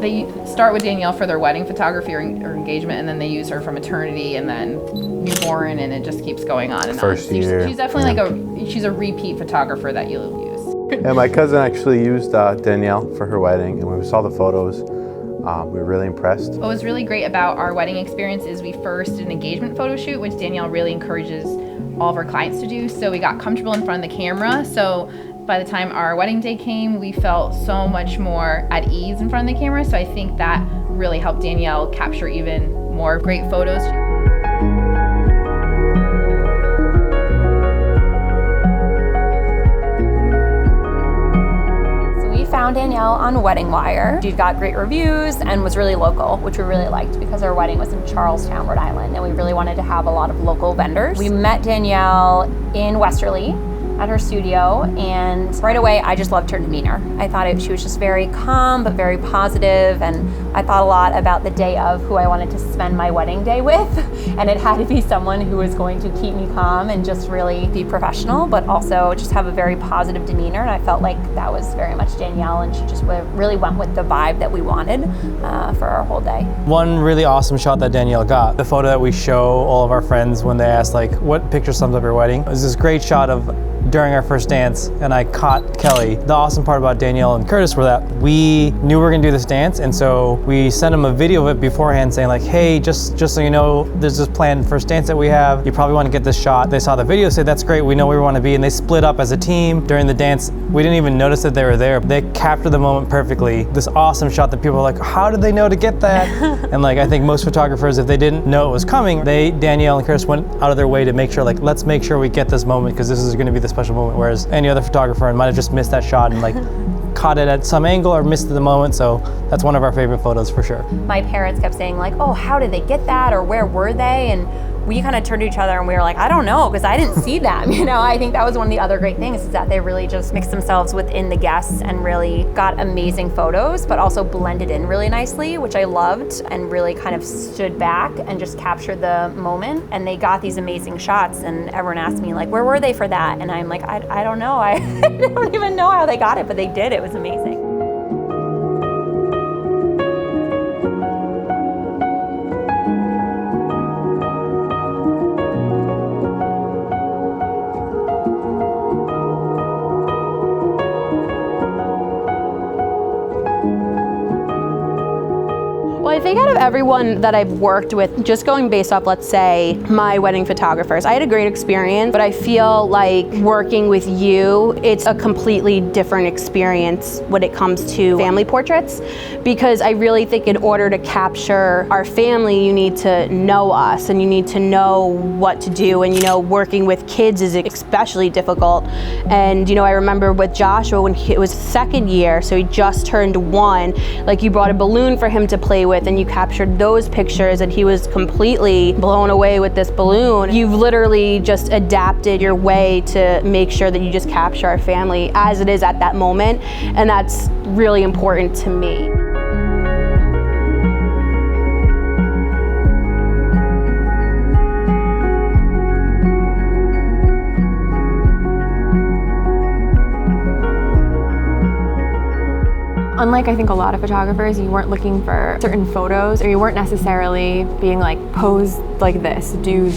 They start with Danielle for their wedding photography or engagement, and then they use her for maternity and then newborn, and it just keeps going on and First on. year. She's definitely she's a repeat photographer that you'll use. Yeah, my cousin actually used Danielle for her wedding, and when we saw the photos, we were really impressed. What was really great about our wedding experience is we first did an engagement photo shoot, which Danielle really encourages all of our clients to do. So we got comfortable in front of the camera. So by the time our wedding day came, we felt so much more at ease in front of the camera. So I think that really helped Danielle capture even more great photos. So we found Danielle on Wedding Wire. She got great reviews and was really local, which we really liked because our wedding was in Charlestown, Rhode Island, and we really wanted to have a lot of local vendors. We met Danielle in Westerly at her studio, and right away I just loved her demeanor. I thought she was just very calm but very positive, and I thought a lot about the day of who I wanted to spend my wedding day with, and it had to be someone who was going to keep me calm and just really be professional but also just have a very positive demeanor, and I felt like that was very much Danielle, and she just really went with the vibe that we wanted for our whole day. One really awesome shot that Danielle got, the photo that we show all of our friends when they ask like, what picture sums up your wedding? It was this great shot of during our first dance, and I caught Kelly. The awesome part about Danielle and Curtis were that we knew we were gonna do this dance, and so we sent them a video of it beforehand saying like, hey, just so you know, there's this planned first dance that we have. You probably wanna get this shot. They saw the video, said, that's great, we know where we wanna be, and they split up as a team during the dance. We didn't even notice that they were there. They captured the moment perfectly. This awesome shot that people were like, how did they know to get that? And like, I think most photographers, if they didn't know it was coming, Danielle and Curtis went out of their way to make sure like, let's make sure we get this moment because this is gonna be the special moment, whereas any other photographer might have just missed that shot and like caught it at some angle or missed the moment. So that's one of our favorite photos for sure. My parents kept saying like, oh, how did they get that, or where were they? And we kind of turned to each other and we were like, I don't know, because I didn't see them. You know, I think that was one of the other great things is that they really just mixed themselves within the guests and really got amazing photos, but also blended in really nicely, which I loved, and really kind of stood back and just captured the moment. And they got these amazing shots, and everyone asked me like, where were they for that? And I'm like, I don't know. I don't even know how they got it, but they did. It was amazing. Well, I think out of everyone that I've worked with, just going based off, let's say, my wedding photographers, I had a great experience, but I feel like working with you, it's a completely different experience when it comes to family portraits, because I really think in order to capture our family, you need to know us and you need to know what to do. And, you know, working with kids is especially difficult. And, you know, I remember with Joshua when it was second year, so he just turned 1, like you brought a balloon for him to play with and you captured those pictures and he was completely blown away with this balloon. You've literally just adapted your way to make sure that you just capture our family as it is at that moment, and that's really important to me. Unlike I think a lot of photographers, you weren't looking for certain photos, or you weren't necessarily being like, pose like this, do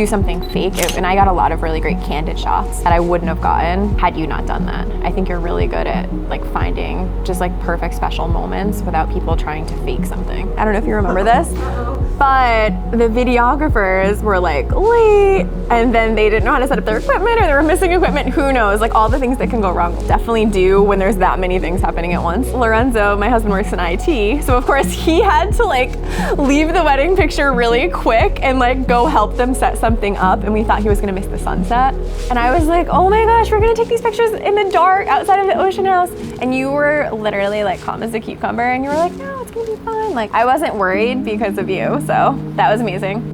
something fake. And I got a lot of really great candid shots that I wouldn't have gotten had you not done that. I think you're really good at like finding just like perfect special moments without people trying to fake something. I don't know if you remember this, but the videographers were like late, and then they didn't know how to set up their equipment, or they were missing equipment. Who knows? Like all the things that can go wrong definitely do when there's that many things happening at once. Lorenzo, my husband, works in IT, so of course he had to like leave the wedding picture really quick and like go help them set something up, and we thought he was gonna miss the sunset. And I was like, oh my gosh, we're gonna take these pictures in the dark outside of the Ocean House. And you were literally like calm as a cucumber, and you were like, no, it's gonna be fine. Like, I wasn't worried because of you, so that was amazing.